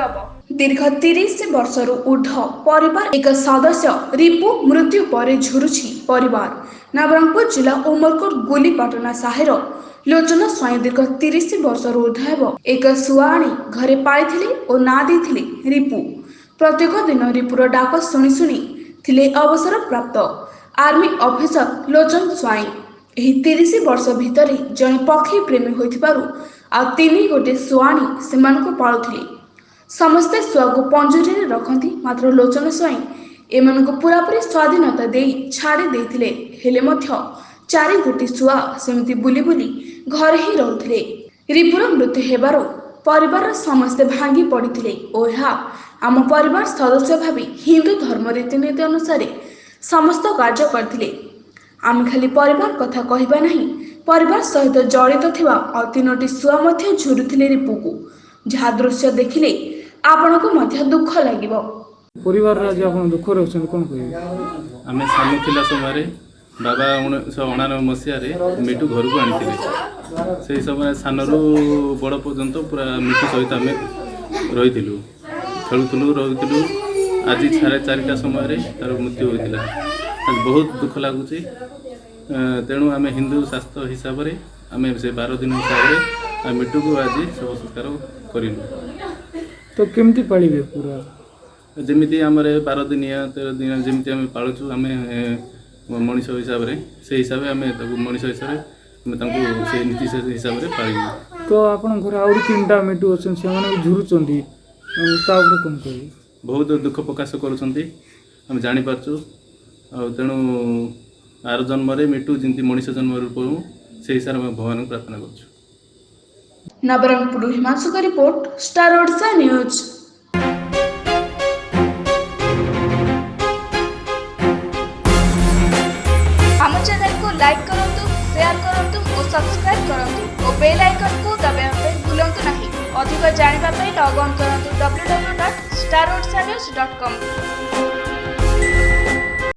गौरव। दीर्घ 30 वर्षर ऊर्ध्व परिवार एक सदस्य रिपु मृत्यु पर झुरुछि परिवार। नवरंगपुर जिला उमरकोट गुलीपाटना साहेर लोचन स्वाई दीर्घ 30 वर्षर ऊर्ध्व एक शुआ आनी घरे पाई और ना देथिले रिपु। प्रत्येक दिन रिपुर डाक शुणी शुणी थिले अवसर प्राप्त आर्मी ऑफिसर लोचन स्वाई। एही 30 वर्ष भितर जड़े पक्षी प्रेमी होइथिबारु आ 3 गोटे शुआ आनी सेमानकु पाळुथिले। समस्ते शुआ को पंजरी रखती मात्र लोचन स्वाई एमानकु पूरापूरी स्वाधीनता दे छाड़ी देथिले हेले मध्य 4 गोटी शुआ सेमती बुली बुली घरे ही रहुथिले। रिपुर मृत्यु हेबारु परिवार समस्ते भांगी पड़िथिले और यह आम परिवार सदस्य भावी हिंदू धर्म रीतिनीति अनुसार समस्त कार्य करथिले। आम खाली परिवार कथा कहबा नहीं, परिवार सहित जड़ित थिबा और 3टी शुआ मध्य झुरुथिले रिपुकु, जहा दृश्य देखिले आपण को मध्य दुख लागिबो। परिवार आज आपण दुख रे अछन कोन कहि आमे सानो थिला समय बाबा 1999 मसिया रे मिटू घर को आनिथिले। से समय सानरू बड़ पर्यंत पूरा मिटू सहित आमे रहिथिलु, खेलुथिलु रहिथिलु। आज 4:30 समय रे तार मृत्यु होइतिला। आज बहुत दुख लागुची। तेणु आमे हिंदू शास्त्र हिसाब रे आमे से 12 दिन हिसाब रे मिटू को आज सब संस्कार करिलु। तो केमती पाळिबे पूरा जेमिति आमरे 12 दिनिया 13 दिन जेमिति आमे पाळुछु आमे मनीष हिसाब रे से हिसाब रे आमे ताकू मनीष हिसाब रे आमे तांको से नीति से हिसाब रे पाळिबु। तो आपण घर आउर 3टा मिटू अछन से माने झुरुचंदी ता ऊपर कोन कहि बहुत दुख प्रकाश करूछंती आमे जानि पारछु। आ तेणु आर जन्म रे मिटू जिंती मनीष जन्म रूप से हिसाब रे भगवान को प्रार्थना करछु। नवरंगपुर हिमांशु का रिपोर्ट, स्टार ओडिशा न्यूज। हम चैनल को लाइक करंतु, शेयर करंतु और सब्सक्राइब करंतु और बेल आइकन को दबाइबा पे भूलंतु नहीं। अधिक जानिबा पे लॉग ऑन करंतु www.starodishanews.com।